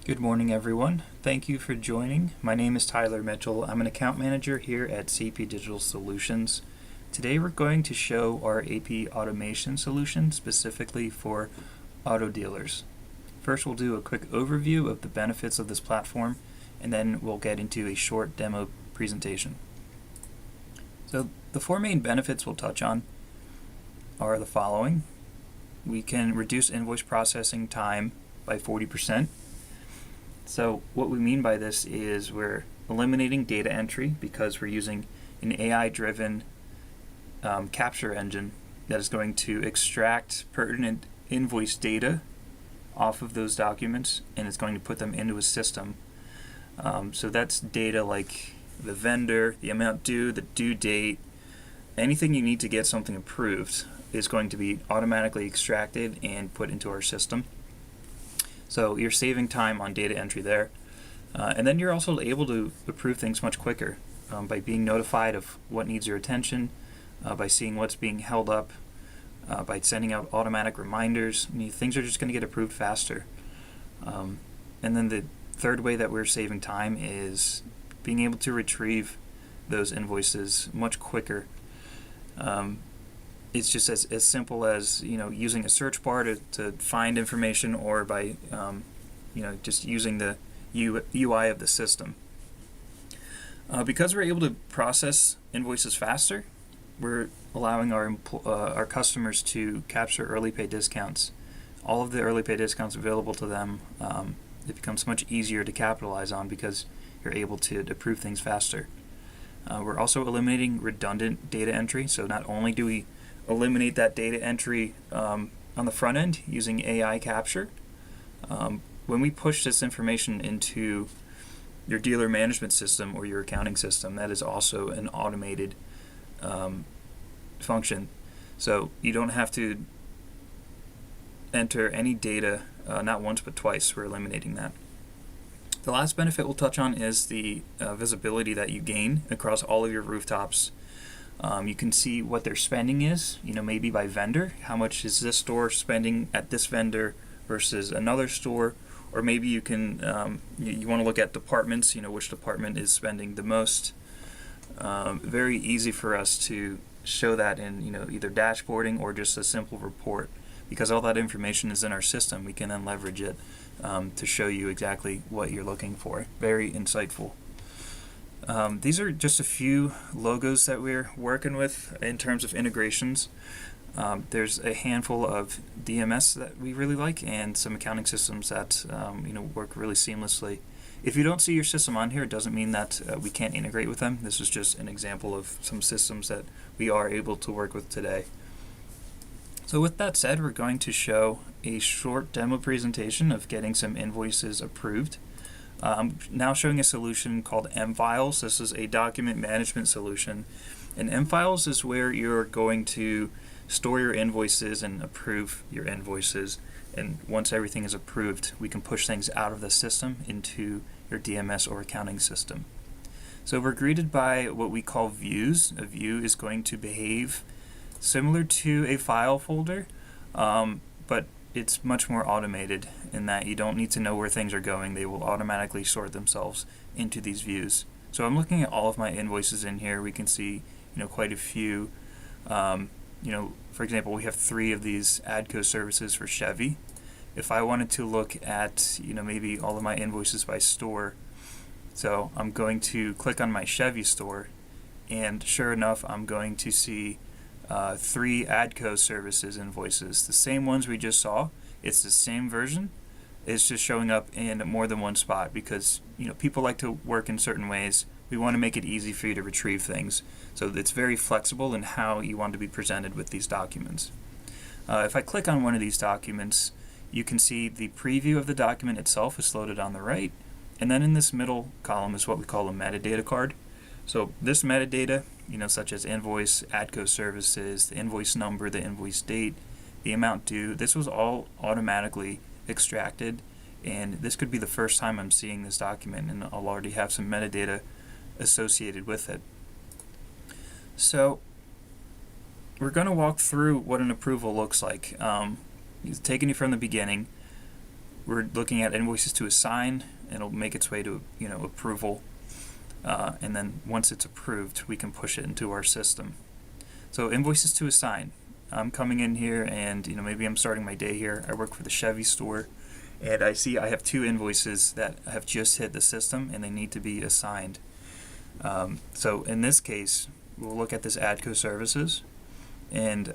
Good morning, everyone. Thank you for joining. My name is Tyler Mitchell. I'm an account manager here at CP Digital Solutions. Today we're going to show our AP automation solution specifically for auto dealers. First, we'll do a quick overview of the benefits of this platform, and then we'll get into a short demo presentation. So the four main benefits we'll touch on are the following. We can reduce invoice processing time by 40%. So what we mean by this is we're eliminating data entry because we're using an AI-driven capture engine that is going to extract pertinent invoice data off of those documents, and it's going to put them into a system. So that's data like the vendor, the amount due, the due date, anything you need to get something approved is going to be automatically extracted and put into our system. So you're saving time on data entry there. And then you're also able to approve things much quicker by being notified of what needs your attention, by seeing what's being held up, by sending out automatic reminders. Things are just going to get approved faster. And then the third way that we're saving time is being able to retrieve those invoices much quicker. It's just as simple as using a search bar to find information, or by just using the UI of the system. Because we're able to process invoices faster, we're allowing our customers to capture early pay discounts. All of the early pay discounts available to them, it becomes much easier to capitalize on because you're able to approve things faster. We're also eliminating redundant data entry. So not only do we eliminate that data entry on the front end using AI capture, when we push this information into your dealer management system or your accounting system, that is also an automated function. So you don't have to enter any data, not once but twice. We're eliminating that. The last benefit we'll touch on is the visibility that you gain across all of your rooftops. You can see what their spending is, maybe by vendor. How much is this store spending at this vendor versus another store? Or maybe you can you want to look at departments, which department is spending the most. Very easy for us to show that in either dashboarding or just a simple report. Because all that information is in our system, we can then leverage it to show you exactly what you're looking for. Very insightful. These are just a few logos that we're working with in terms of integrations. There's a handful of DMS that we really like, and some accounting systems that work really seamlessly. If you don't see your system on here, it doesn't mean that we can't integrate with them. This is just an example of some systems that we are able to work with today. So with that said, we're going to show a short demo presentation of getting some invoices approved. I'm now showing a solution called M-Files. This is a document management solution. And M-Files is where you're going to store your invoices and approve your invoices. And once everything is approved, we can push things out of the system into your DMS or accounting system. So we're greeted by what we call views. A view is going to behave similar to a file folder, but it's much more automated in that you don't need to know where things are going. They will automatically sort themselves into these views. So I'm looking at all of my invoices in here. We can see quite a few. For example, we have 3 of these ADCO services for Chevy. If I wanted to look at maybe all of my invoices by store, so I'm going to click on my Chevy store, and sure enough, I'm going to see 3 ADCO services invoices, the same ones we just saw. It's the same version. It's just showing up in more than one spot because people like to work in certain ways. We want to make it easy for you to retrieve things, so it's very flexible in how you want to be presented with these documents. If I click on one of these documents, you can see the preview of the document itself is loaded on the right, and then in this middle column is what we call a metadata card. So this metadata, such as invoice, ADCO services, the invoice number, the invoice date, the amount due, this was all automatically extracted, and this could be the first time I'm seeing this document, and I'll already have some metadata associated with it. So we're going to walk through what an approval looks like. Taking it from the beginning, we're looking at invoices to assign. It'll make its way to approval, and then once it's approved, we can push it into our system. So invoices to assign. I'm coming in here, and maybe I'm starting my day here. I work for the Chevy store, and I see I have 2 invoices that have just hit the system, and they need to be assigned. So in this case, we'll look at this ADCO Services, and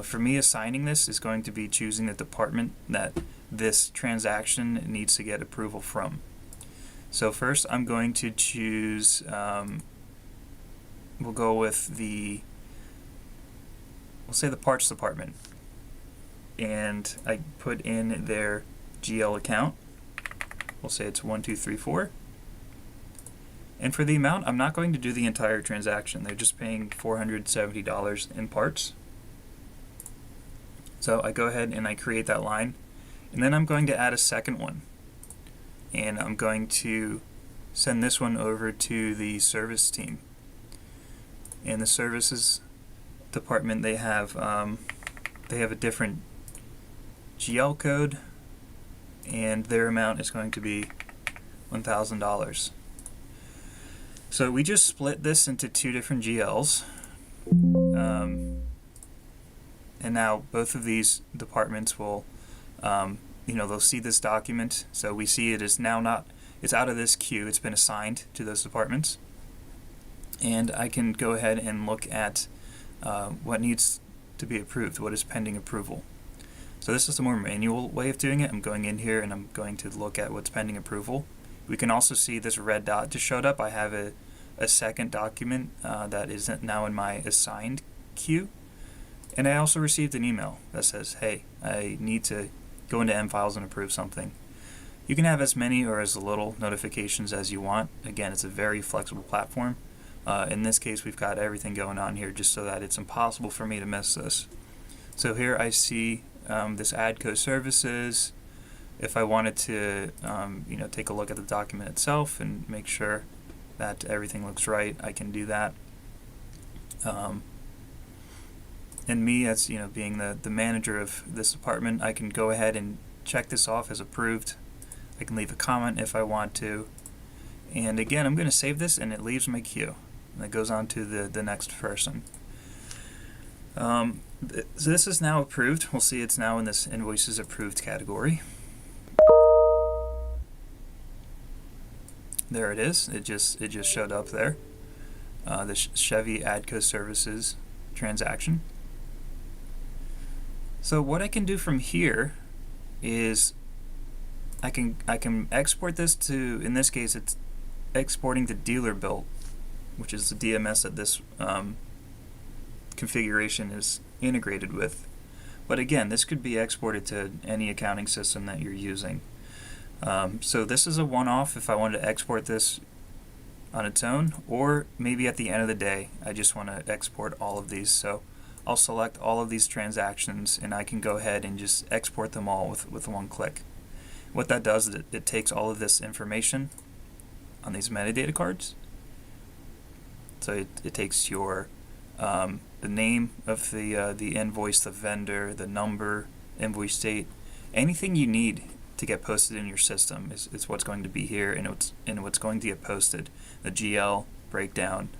for me, assigning this is going to be choosing the department that this transaction needs to get approval from. So first, I'm going to choose. We'll go with we'll say the parts department, and I put in their GL account. We'll say it's 1234. And for the amount, I'm not going to do the entire transaction. They're just paying $470 in parts. So I go ahead and I create that line, and then I'm going to add a second one, and I'm going to send this one over to the service team. And the services department, they have a different GL code, and their amount is going to be $1,000. So we just split this into 2 different GLs, and now both of these departments will, they'll see this document. So we see it is now it's out of this queue. It's been assigned to those departments, and I can go ahead and look at what needs to be approved, what is pending approval. So this is the more manual way of doing it. I'm going in here and I'm going to look at what's pending approval. We can also see this red dot just showed up. I have a second document that is now in my assigned queue. And I also received an email that says, hey, I need to go into M-Files and approve something. You can have as many or as little notifications as you want. Again, it's a very flexible platform. In this case, we've got everything going on here just so that it's impossible for me to miss this. So here I see this ADCO Services. If I wanted to take a look at the document itself and make sure that everything looks right, I can do that. And me, as being the manager of this department, I can go ahead and check this off as approved. I can leave a comment if I want to. And again, I'm going to save this, and it leaves my queue. And it goes on to the next person. So this is now approved. We'll see it's now in this invoices approved category. There it is. It just showed up there. The Chevy ADCO Services transaction. So what I can do from here is I can export this to, in this case, it's exporting to dealer built, which is the DMS that this configuration is integrated with. But again, this could be exported to any accounting system that you're using. So this is a one-off if I wanted to export this on its own, or maybe at the end of the day I just want to export all of these. So I'll select all of these transactions, and I can go ahead and just export them all with one click. What that does is it takes all of this information on these metadata cards. So it takes your the name of the invoice, the vendor, the number, invoice date, anything you need to get posted in your system is what's going to be here, and what's going to get posted. The GL breakdown,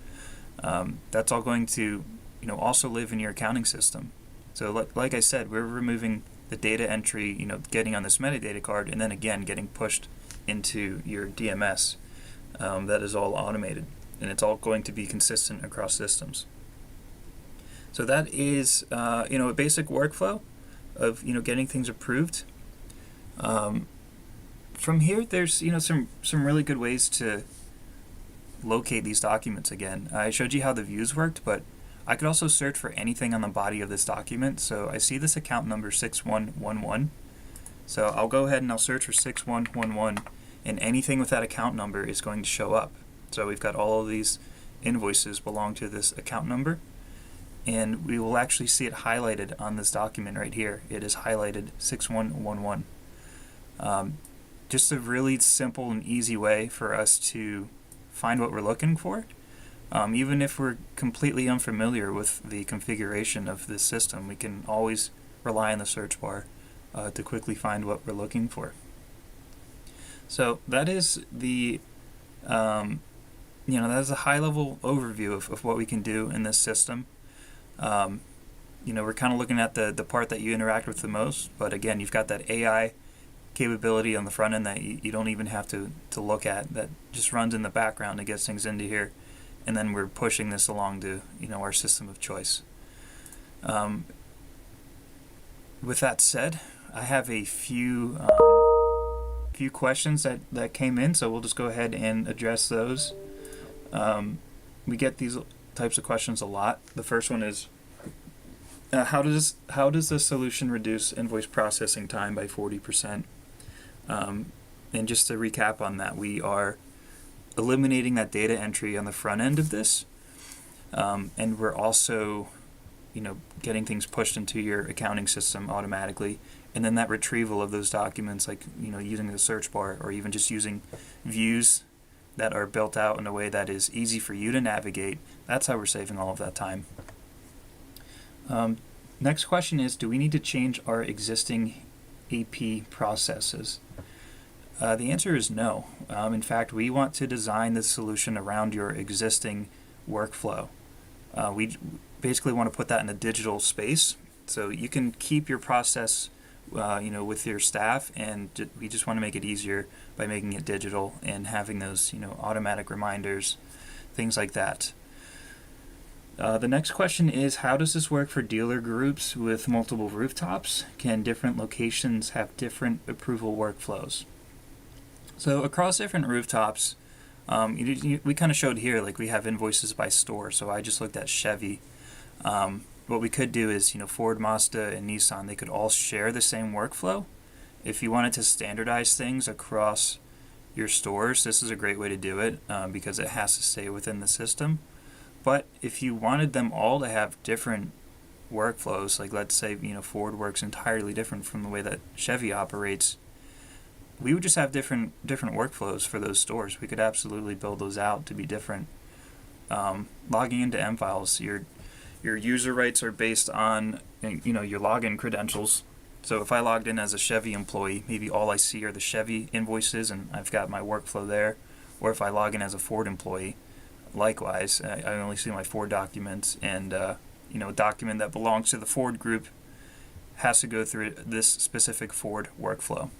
that's all going to also live in your accounting system. So like I said, we're removing the data entry, getting on this metadata card, and then again getting pushed into your DMS. That is all automated, and it's all going to be consistent across systems. So that is a basic workflow of getting things approved. From here, there's some really good ways to locate these documents again. I showed you how the views worked, but I could also search for anything on the body of this document. So I see this account number 6111. So I'll go ahead and I'll search for 6111, and anything with that account number is going to show up. So we've got all of these invoices belong to this account number, and we will actually see it highlighted on this document right here. It is highlighted 6111. Just a really simple and easy way for us to find what we're looking for. Even if we're completely unfamiliar with the configuration of this system, we can always rely on the search bar to quickly find what we're looking for. So that is the that is a high-level overview of what we can do in this system. We're kind of looking at the part that you interact with the most, but again, you've got that AI capability on the front end that you don't even have to look at, that just runs in the background and gets things into here, and then we're pushing this along to our system of choice. With that said, I have a few questions that came in, so we'll just go ahead and address those. We get these types of questions a lot. The first one is, how does the solution reduce invoice processing time by 40%? And just to recap on that, we are eliminating that data entry on the front end of this, and we're also getting things pushed into your accounting system automatically, and then that retrieval of those documents, like using the search bar or even just using views that are built out in a way that is easy for you to navigate. That's how we're saving all of that time. Next question is, do we need to change our existing AP processes? The answer is no. In fact, we want to design this solution around your existing workflow. We basically want to put that in a digital space, so you can keep your process with your staff, and we just want to make it easier by making it digital and having those automatic reminders, things like that. The next question is, how does this work for dealer groups with multiple rooftops? Can different locations have different approval workflows? So across different rooftops, we kind of showed here, like we have invoices by store. So I just looked at Chevy. What we could do is, Ford, Mazda, and Nissan, they could all share the same workflow. If you wanted to standardize things across your stores, this is a great way to do it because it has to stay within the system. But if you wanted them all to have different workflows, like let's say Ford works entirely different from the way that Chevy operates, we would just have different workflows for those stores. We could absolutely build those out to be different. Logging into M-Files, your user rights are based on your login credentials. So if I logged in as a Chevy employee, maybe all I see are the Chevy invoices and I've got my workflow there. Or if I log in as a Ford employee, likewise, I only see my Ford documents, and a document that belongs to the Ford group has to go through this specific Ford workflow.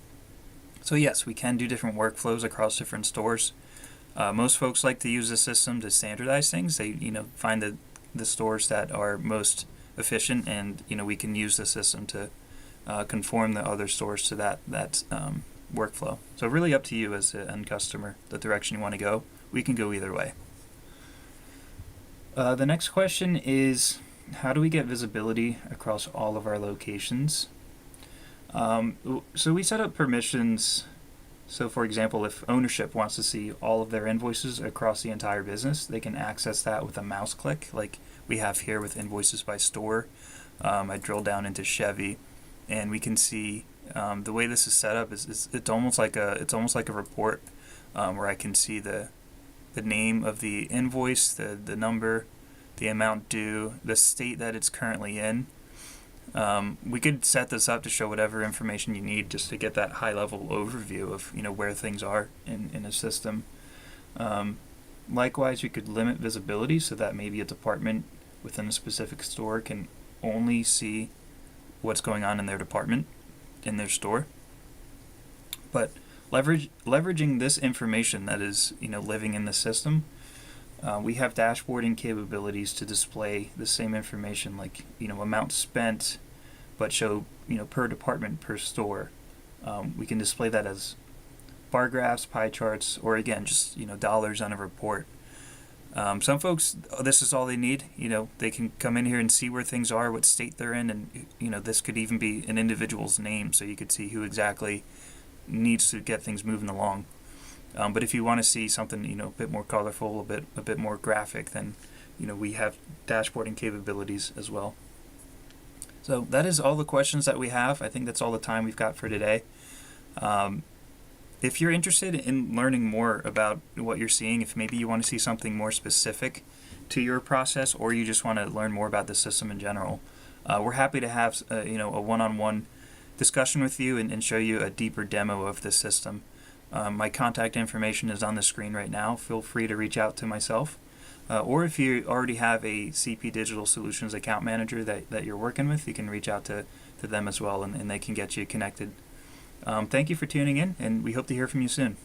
So yes, we can do different workflows across different stores. Most folks like to use the system to standardize things. They find the stores that are most efficient, and we can use the system to conform the other stores to that workflow. So really up to you as the end customer, the direction you want to go. We can go either way. The next question is, how do we get visibility across all of our locations? So we set up permissions. So for example, if ownership wants to see all of their invoices across the entire business, they can access that with a mouse click, like we have here with invoices by store. I drill down into Chevy, and we can see the way this is set up is it's almost like a report where I can see the name of the invoice, the number, the amount due, the state that it's currently in. We could set this up to show whatever information you need just to get that high-level overview of where things are in a system. Likewise, we could limit visibility so that maybe a department within a specific store can only see what's going on in their department, in their store. But leveraging this information that is living in the system, we have dashboarding capabilities to display the same information, like amount spent, but show per department, per store. We can display that as bar graphs, pie charts, or again just dollars on a report. Some folks, this is all they need. They can come in here and see where things are, what state they're in, and this could even be an individual's name, so you could see who exactly needs to get things moving along. But if you want to see something a bit more colorful, a bit more graphic, then we have dashboarding capabilities as well. So that is all the questions that we have. I think that's all the time we've got for today. If you're interested in learning more about what you're seeing, if maybe you want to see something more specific to your process, or you just want to learn more about the system in general, we're happy to have a one-on-one discussion with you and show you a deeper demo of this system. My contact information is on the screen right now. Feel free to reach out to myself. Or if you already have a CP Digital Solutions account manager that you're working with, you can reach out to them as well, and they can get you connected. Thank you for tuning in, and we hope to hear from you soon.